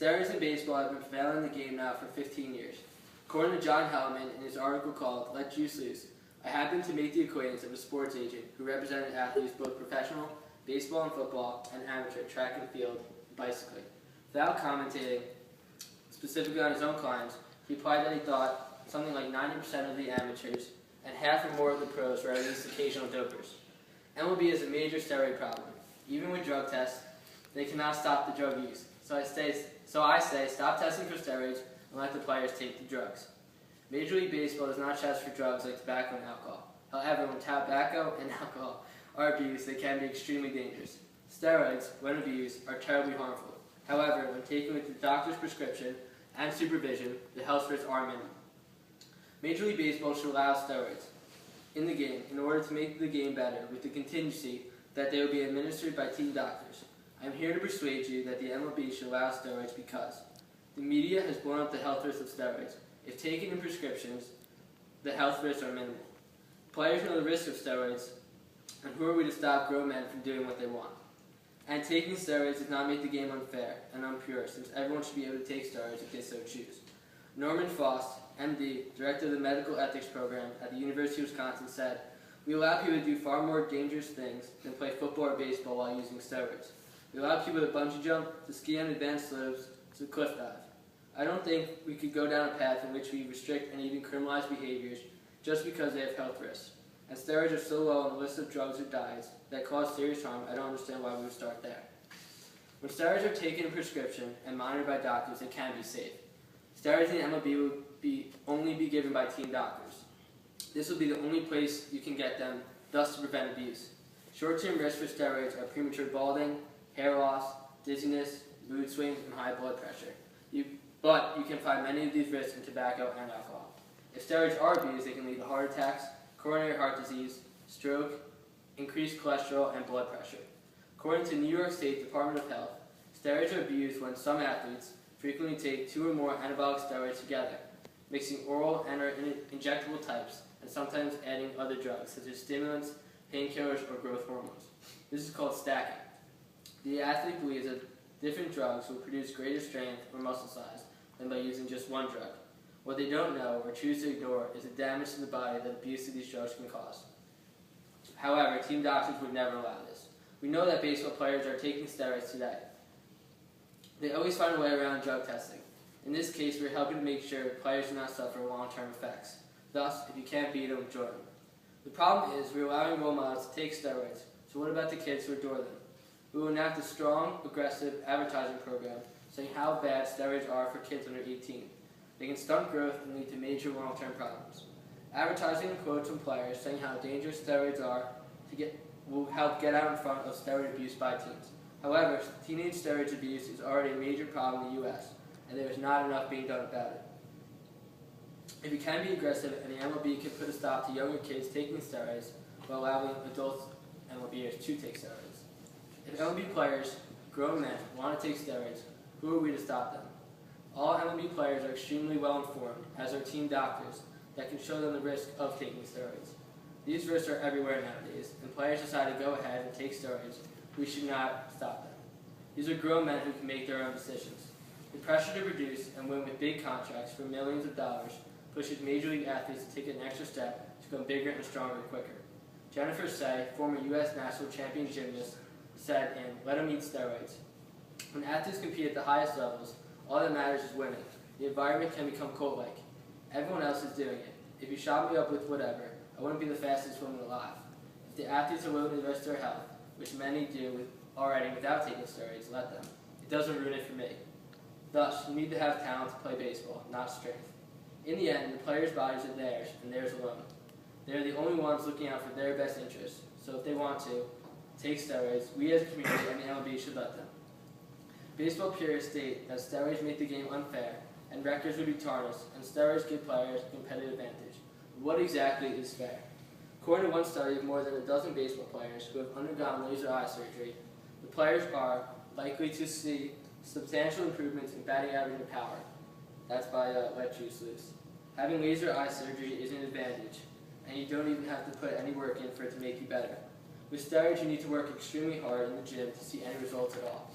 Steroids in baseball have been prevailing in the game now for 15 years. According to John Hellman in his article called "Let Juice Loose," I happened to make the acquaintance of a sports agent who represented athletes both professional, baseball and football, and amateur track and field and bicycling. Without commentating specifically on his own clients, he replied that he thought something like 90% of the amateurs and half or more of the pros were at least occasional dopers. MLB is a major steroid problem. Even with drug tests, they cannot stop the drug use. So I say stop testing for steroids and let the players take the drugs. Major League Baseball does not test for drugs like tobacco and alcohol. However, when tobacco and alcohol are abused, they can be extremely dangerous. Steroids, when abused, are terribly harmful. However, when taken with the doctor's prescription and supervision, the health risks are minimal. Major League Baseball should allow steroids in the game in order to make the game better, with the contingency that they will be administered by team doctors. I am here to persuade you that the MLB should allow steroids because the media has blown up the health risks of steroids. If taken in prescriptions, the health risks are minimal. Players know the risks of steroids, and who are we to stop grown men from doing what they want? And taking steroids does not make the game unfair and unpure, since everyone should be able to take steroids if they so choose. Norman Faust, MD, director of the Medical Ethics Program at the University of Wisconsin, said, "We allow people to do far more dangerous things than play football or baseball while using steroids. We allow people to bungee jump, to ski on advanced slopes, to cliff dive. I don't think we could go down a path in which we restrict and even criminalize behaviors just because they have health risks. And steroids are so low on the list of drugs or diets that cause serious harm, I don't understand why we would start there." When steroids are taken in prescription and monitored by doctors, they can be safe. Steroids in the MLB will only be given by team doctors. This will be the only place you can get them, thus to prevent abuse. Short-term risks for steroids are premature balding, hair loss, dizziness, mood swings, and high blood pressure. But you can find many of these risks in tobacco and alcohol. If steroids are abused, they can lead to heart attacks, coronary heart disease, stroke, increased cholesterol, and blood pressure. According to New York State Department of Health, steroids are abused when some athletes frequently take 2 or more anabolic steroids together, mixing oral and or injectable types, and sometimes adding other drugs such as stimulants, painkillers, or growth hormones. This is called stacking. The athlete believes that different drugs will produce greater strength or muscle size than by using just one drug. What they don't know or choose to ignore is the damage to the body that abuse of these drugs can cause. However, team doctors would never allow this. We know that baseball players are taking steroids today. They always find a way around drug testing. In this case, we're helping to make sure players do not suffer long-term effects. Thus, if you can't beat them, join them. The problem is we're allowing role models to take steroids, so what about the kids who adore them? We will enact a strong, aggressive advertising program saying how bad steroids are for kids under 18. They can stunt growth and lead to major long-term problems. Advertising and quotes from players saying how dangerous steroids are will help get out in front of steroid abuse by teens. However, teenage steroid abuse is already a major problem in the U.S., and there is not enough being done about it. If you can be aggressive, and the MLB can put a stop to younger kids taking steroids while allowing adult MLBers to take steroids. If MLB players, grown men, want to take steroids, who are we to stop them? All MLB players are extremely well informed, as are team doctors, that can show them the risk of taking steroids. These risks are everywhere nowadays, and players decide to go ahead and take steroids. We should not stop them. These are grown men who can make their own decisions. The pressure to produce and win with big contracts for millions of dollars pushes Major League athletes to take an extra step to become bigger and stronger quicker. Jennifer Say, former U.S. national champion gymnast, said in "Let 'Em Eat Steroids," "When athletes compete at the highest levels, all that matters is winning. The environment can become cult-like. Everyone else is doing it. If you shot me up with whatever, I wouldn't be the fastest woman alive. If the athletes are willing to risk their health, which many do already without taking steroids, let them. It doesn't ruin it for me." Thus, you need to have talent to play baseball, not strength. In the end, the players' bodies are theirs, and theirs alone. They are the only ones looking out for their best interests, so if they want to take steroids, we as a community and the MLB should let them. Baseball purists state that steroids make the game unfair, and records would be tarnished, and steroids give players a competitive advantage. What exactly is fair? According to one study of more than a dozen baseball players who have undergone laser eye surgery, the players are likely to see substantial improvements in batting average and power. That's by Let Juice Loose. Having laser eye surgery is an advantage, and you don't even have to put any work in for it to make you better. With steroids, you need to work extremely hard in the gym to see any results at all.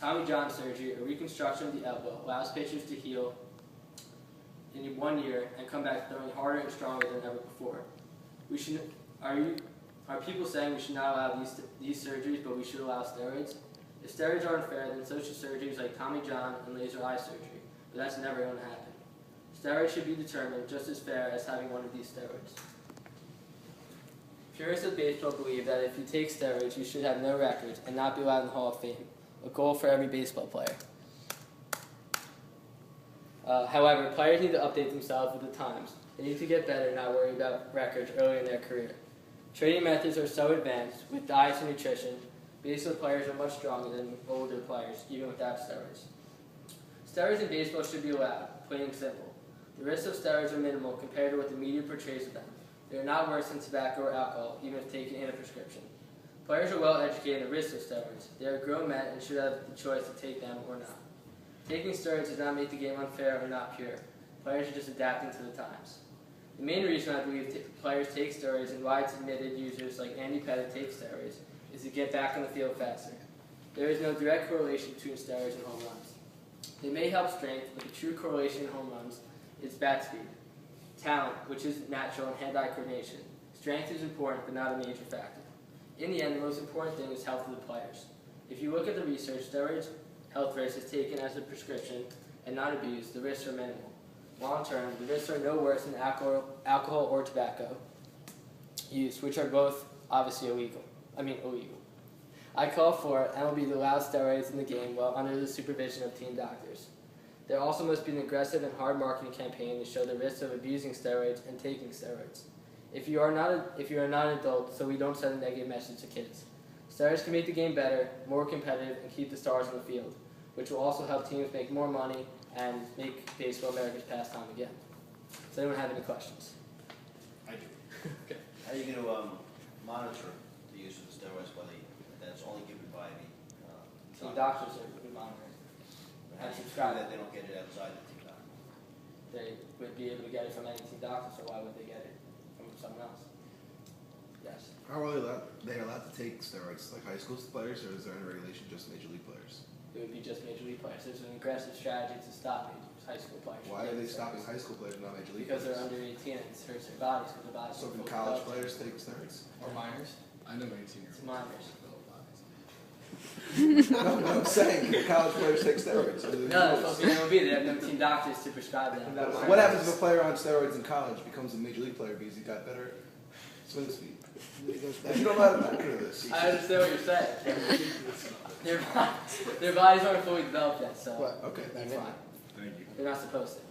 Tommy John surgery, a reconstruction of the elbow, allows pitchers to heal in 1 year and come back throwing harder and stronger than ever before. Are people saying we should not allow these surgeries, but we should allow steroids? If steroids aren't fair, then so should surgeries like Tommy John and laser eye surgery, but that's never going to happen. Steroids should be determined just as fair as having one of these steroids. Purists of baseball believe that if you take steroids, you should have no records and not be allowed in the Hall of Fame, a goal for every baseball player. However, players need to update themselves with the times. They need to get better and not worry about records early in their career. Training methods are so advanced, with diets and nutrition, baseball players are much stronger than older players, even without steroids. Steroids in baseball should be allowed, plain and simple. The risks of steroids are minimal compared to what the media portrays of them. They are not worse than tobacco or alcohol, even if taken in a prescription. Players are well educated on the risks of steroids. They are grown men and should have the choice to take them or not. Taking steroids does not make the game unfair or not pure. Players are just adapting to the times. The main reason I believe players take steroids and why it's admitted users like Andy Pettit take steroids is to get back on the field faster. There is no direct correlation between steroids and home runs. They may help strength, but the true correlation in home runs is bat speed, talent, which is natural, and hand-eye coordination. Strength is important, but not a major factor. In the end, the most important thing is health of the players. If you look at the research, steroids health risks is taken as a prescription and not abused, the risks are minimal. Long term, the risks are no worse than alcohol or tobacco use, which are both obviously illegal. I call for MLB to allow steroids in the game while under the supervision of team doctors. There also must be an aggressive and hard marketing campaign to show the risks of abusing steroids and taking steroids. If you are not an adult, so we don't send a negative message to kids. Steroids can make the game better, more competitive, and keep the stars on the field, which will also help teams make more money and make baseball America's pastime again. Does anyone have any questions? I do. Okay. How are you going to monitor the use of the steroids while that's only given by the Team doctors are monitoring. how do you ensure that they don't get it outside the team doctor? They would be able to get it from any team doctor, so why would they get it from someone else? Yes. How are they allowed to take steroids, like high school players, or is there any regulation just major league players? It would be just major league players. There's an aggressive strategy to stop high school players. Why are they stopping high school players, not major league Because players? they're under 18 and it hurts their bodies because their bodies So are can fully college developed. players take steroids? Or minors? I know 18-year-olds. It's minors. No, but I'm saying, can college players take steroids? No, that's supposed to be MLB. They have no team doctors to prescribe them. What happens if a player on steroids in college becomes a major league player because he got better swing speed? You don't know how to monitor this. I understand what you're saying. Their bodies aren't fully developed yet, so Okay, that's fine. fine. Thank you. They're not supposed to.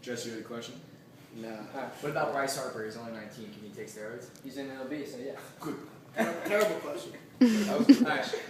Jess, you had a question? Nah. Alright. What about Bryce Harper? He's only 19. Can he take steroids? He's in MLB, so yeah. Good. Terrible question. That was a good Alright. question.